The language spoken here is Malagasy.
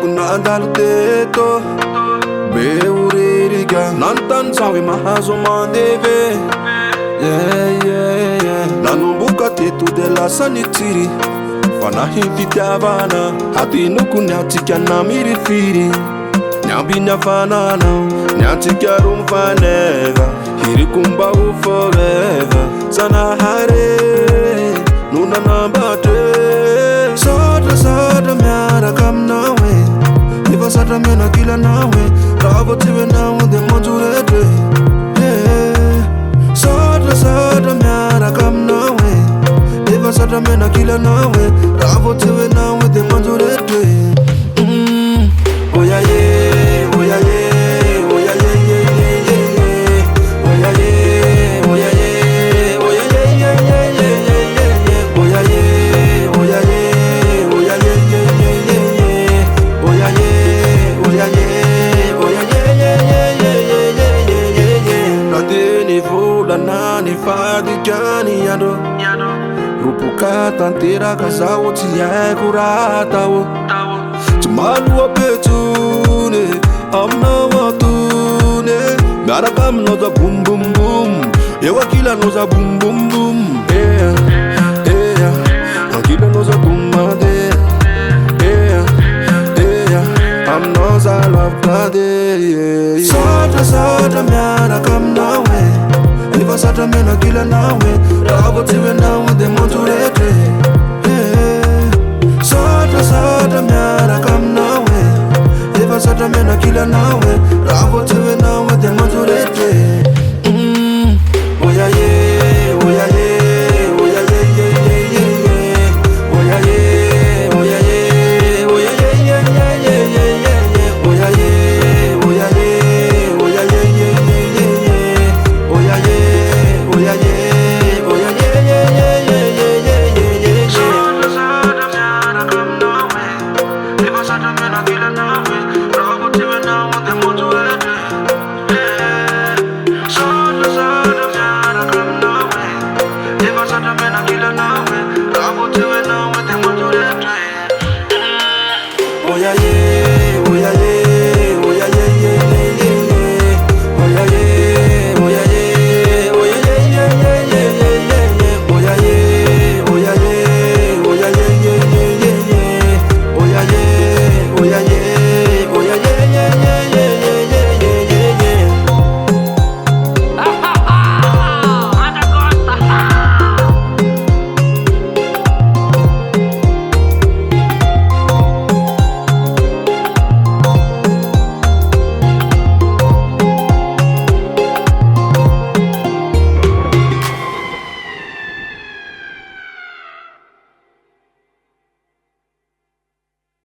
nandalo teto Beuririga Nantan sawe mahazo mandeve Nanomboka teto de la sanitiri Fanahi fitiavana Hatinuku nyatika namirifiri Nyambi nyafanana Nyatika rumfaneva Hirikumba forever Sana hare Nuna nambate Sada miara kam nawe Iva sada mena kila nawe Ravo tiwe nawe de manjurete Sada miara kam nawe Iva sada mena kila nawe Ravo tiwe nawe de manjurete Oya ye, oya ye, oya ye, ye, ye, ye, ye. Oya ye, oya ye, oya ye, ye, ye, ye, ye, ye, ye. Oya ye, oya ye, oya ye, ye, ye, ye, ye. Oya ye, oya ye, oya ye, ye, ye, ye, ye, ye, ye, ye, ye. Nateni vola nani fadi jani yado Rupuka tantera kazao tiye kurata wo Malu apetune, amna watune Garakam noza boom boom boom Ewa kila noza boom boom boom Akila noza kumade Am noza lavkade Sada miara kam nawe Iva sada mena kila nawe Ravo tiwe nawe de monturete Sada miara kam nawe Iva sada mena kila nawe Ravo tiwe